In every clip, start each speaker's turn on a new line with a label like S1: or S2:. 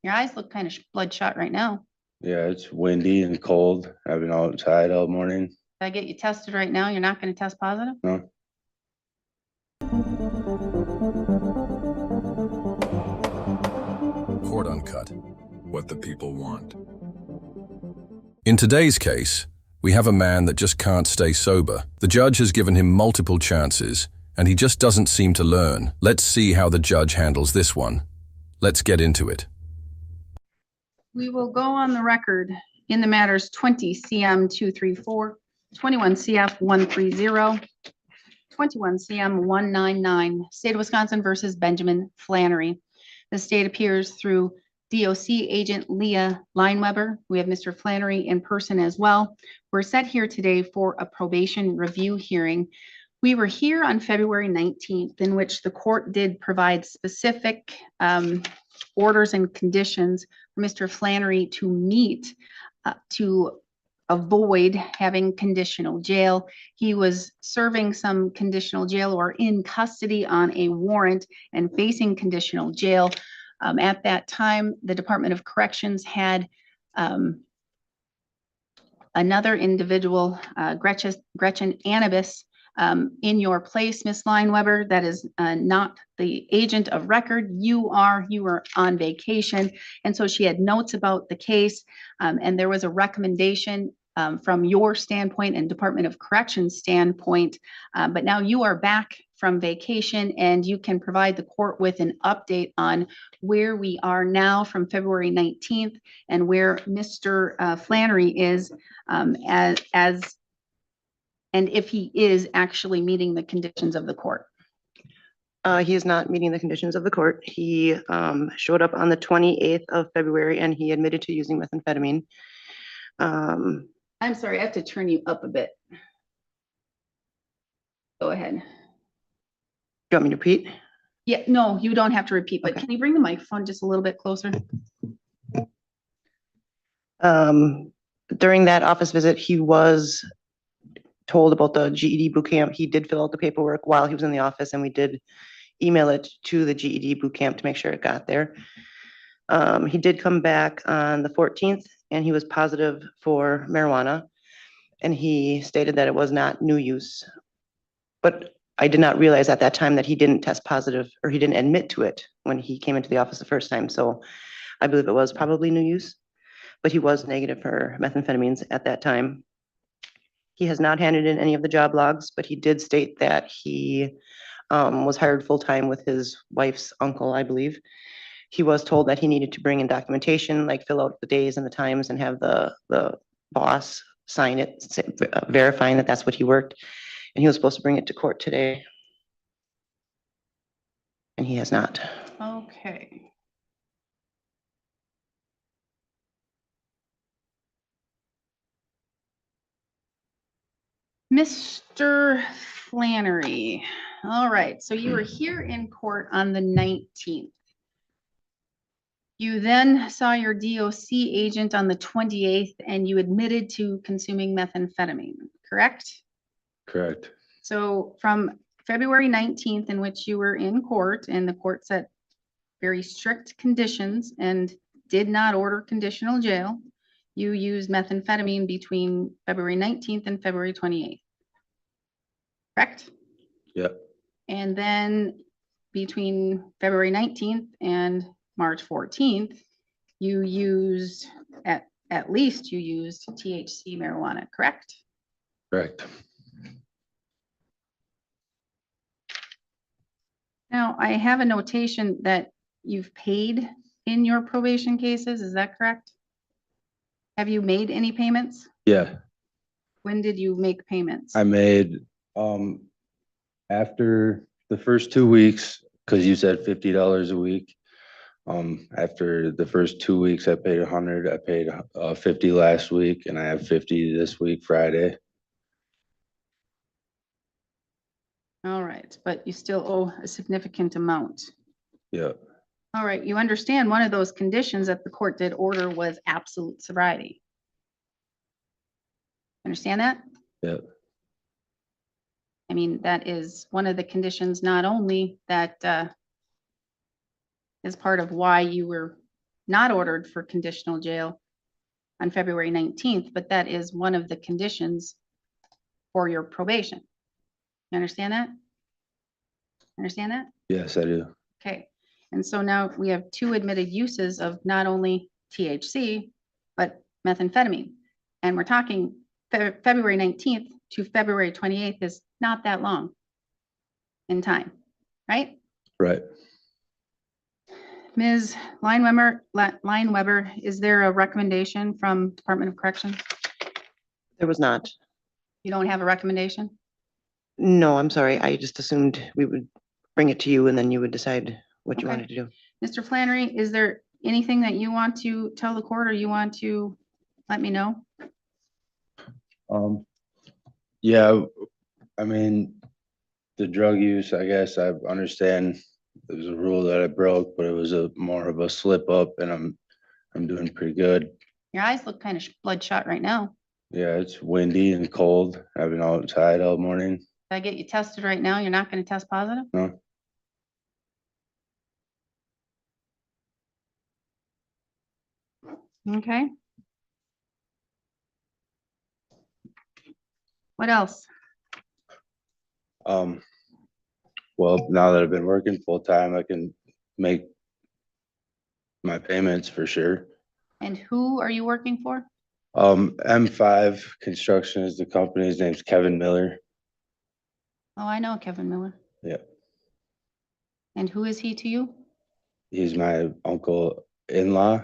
S1: Your eyes look kind of bloodshot right now.
S2: Yeah, it's windy and cold. I've been outside all morning.
S1: If I get you tested right now, you're not going to test positive?
S2: No.
S3: Court Uncut, what the people want. In today's case, we have a man that just can't stay sober. The judge has given him multiple chances, and he just doesn't seem to learn. Let's see how the judge handles this one. Let's get into it.
S1: We will go on the record in the matters 20 CM 234, 21 CF 130, 21 CM 199, State of Wisconsin versus Benjamin Flannery. The state appears through DOC agent Leah Lineweber. We have Mr. Flannery in person as well. We're set here today for a probation review hearing. We were here on February 19th, in which the court did provide specific orders and conditions for Mr. Flannery to meet to avoid having conditional jail. He was serving some conditional jail or in custody on a warrant and facing conditional jail. At that time, the Department of Corrections had another individual, Gretchen Annabis, in your place, Ms. Lineweber. That is not the agent of record. You were on vacation. And so she had notes about the case, and there was a recommendation from your standpoint and Department of Corrections standpoint. But now you are back from vacation, and you can provide the court with an update on where we are now from February 19th and where Mr. Flannery is and if he is actually meeting the conditions of the court.
S4: He is not meeting the conditions of the court. He showed up on the 28th of February and he admitted to using methamphetamine.
S1: I'm sorry, I have to turn you up a bit. Go ahead.
S4: You want me to repeat?
S1: Yeah, no, you don't have to repeat, but Can you bring the microphone just a little bit closer?
S4: During that office visit, he was told about the GED boot camp. He did fill out the paperwork while he was in the office, and we did email it to the GED boot camp to make sure it got there. He did come back on the 14th, and he was positive for marijuana, and he stated that it was not new use. But I did not realize at that time that he didn't test positive, or he didn't admit to it when he came into the office the first time. So I believe it was probably new use, but he was negative for methamphetamines at that time. He has not handed in any of the job logs, but he did state that he was hired full-time with his wife's uncle, I believe. He was told that he needed to bring in documentation, like fill out the days and the times and have the boss sign it, verifying that that's what he worked. And he was supposed to bring it to court today. And he has not.
S1: Okay. Mr. Flannery. All right, so you were here in court on the 19th. You then saw your DOC agent on the 28th and you admitted to consuming methamphetamine, correct?
S2: Correct.
S1: So from February 19th, in which you were in court and the court set very strict conditions and did not order conditional jail, you used methamphetamine between February 19th and February 28th. Correct?
S2: Yep.
S1: And then between February 19th and March 14th, you used, at least you used THC marijuana, correct?
S2: Correct.
S1: Now, I have a notation that you've paid in your probation cases. Is that correct? Have you made any payments?
S2: Yeah.
S1: When did you make payments?
S2: I made after the first 2 weeks, because you said $50 a week. After the first 2 weeks, I paid 100. I paid 50 last week, and I have 50 this week, Friday.
S1: All right, but you still owe a significant amount.
S2: Yeah.
S1: All right, you understand one of those conditions that the court did order was absolute sobriety. Understand that?
S2: Yeah.
S1: I mean, that is one of the conditions, not only that is part of why you were not ordered for conditional jail on February 19th, but that is one of the conditions for your probation. You understand that? Understand that?
S2: Yes, I do.
S1: Okay, and so now we have two admitted uses of not only THC, but methamphetamine. And we're talking February 19th to February 28th is not that long in time, right? Ms. Lineweber, is there a recommendation from Department of Corrections?
S4: There was not.
S1: You don't have a recommendation?
S4: No, I'm sorry. I just assumed we would bring it to you and then you would decide what you
S1: Okay.
S4: wanted to do.
S1: Mr. Flannery, is there anything that you want to tell the court or you want to let me know?
S2: Yeah, I mean, the drug use, I guess I understand it was a rule that I broke, but it was more of a slip up and I'm doing pretty good.
S1: Your eyes look kind of bloodshot right now.
S2: Yeah, it's windy and cold. I've been outside all morning.
S1: If I get you tested right now, you're not going to test positive?
S2: No.
S1: Okay. What else?
S2: Well, now that I've been working full time, I can make my payments for sure.
S1: And who are you working for?
S2: M5 Construction is the company. His name's Kevin Miller.
S1: Oh, I know Kevin Miller.
S2: Yeah,
S1: And who is he to you?
S2: he's my uncle-in-law.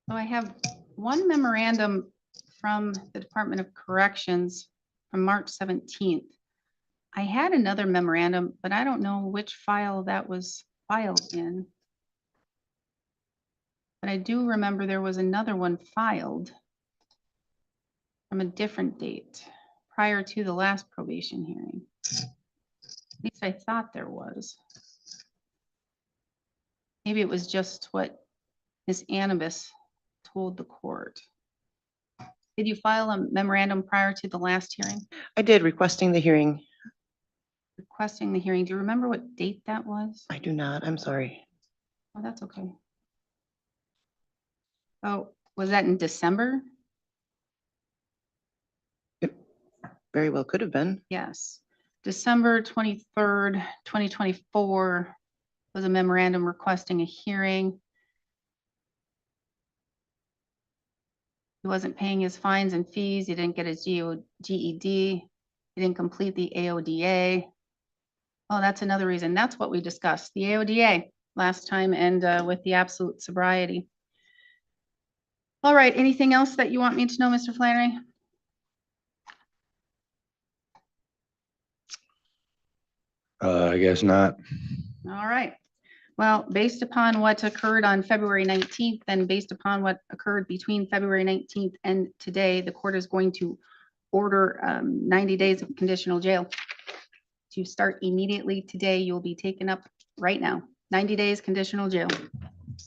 S1: So I have one memorandum from the Department of Corrections from March 17th. I had another memorandum, but I don't know which file that was filed in. But I do remember there was another one filed from a different date prior to the last probation hearing. At least I thought there was. Maybe it was just what Ms. Annabus told the court. Did you file a memorandum prior to the last hearing?
S4: I did, requesting the hearing.
S1: Requesting the hearing. Do you remember what date that was?
S4: I do not. I'm sorry.
S1: Oh, that's okay. Oh, was that in December?
S4: Very well could have been.
S1: Yes. December 23rd, 2024 was a memorandum requesting a hearing. He wasn't paying his fines and fees. He didn't get his GED. He didn't complete the AODA. Oh, that's another reason. That's what we discussed, the AODA last time and with the absolute sobriety. All right, anything else that you want me to know, Mr. Flannery?
S2: I guess not.
S1: All right. Well, based upon what occurred on February 19th and based upon what occurred between February 19th and today, the court is going to order 90 days of conditional jail to start immediately today. You'll be taken up right now. 90 days conditional jail.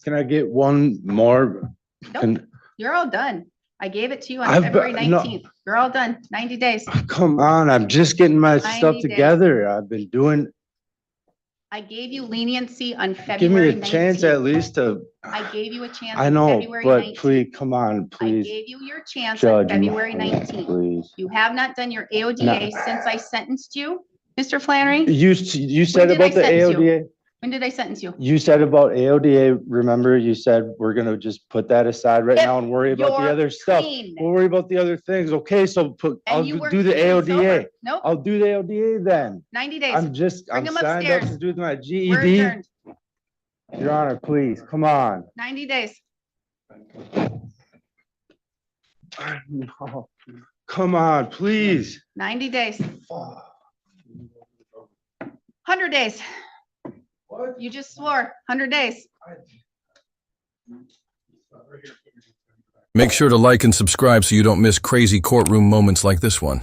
S2: Can I get one more?
S1: Nope, you're all done. I gave it to you on
S2: I've
S1: February
S2: got- no.
S1: 19th. You're all done. 90 days.
S2: Come on, I'm just getting my
S1: 90
S2: stuff
S1: days.
S2: together. I've been doing,
S1: I gave you leniency on
S2: give me
S1: February
S2: a chance at
S1: 19th.
S2: least to,
S1: I gave you a chance
S2: I
S1: on
S2: know,
S1: February
S2: but
S1: 19th.
S2: please, come on,
S1: I
S2: please.
S1: gave you your chance on
S2: Judge,
S1: February 19th.
S2: please.
S1: You have not done your AODA since I sentenced you, Mr. Flannery.
S2: You said
S1: did I
S2: about the
S1: sentence you?
S2: AODA,
S1: When did I sentence you?
S2: you said about AODA, remember you said we're gonna just put that aside right
S1: If
S2: now and worry about the
S1: you're
S2: other stuff.
S1: clean.
S2: We'll worry about the other things. Okay, so I'll
S1: And you were
S2: do the
S1: clean and
S2: AODA.
S1: sober. Nope,
S2: I'll do the AODA then.
S1: 90 days.
S2: I'm
S1: Bring
S2: I'm
S1: them
S2: signed up
S1: upstairs.
S2: to do my
S1: We're
S2: GED.
S1: adjourned.
S2: Your Honor, please, come on.
S1: 90 days.
S2: No. Come on, please.
S1: 90 days.
S2: Oh.
S1: 100 days.
S2: What?
S1: You just swore. 100 days.
S3: Make sure to like and subscribe so you don't miss crazy courtroom moments like this one.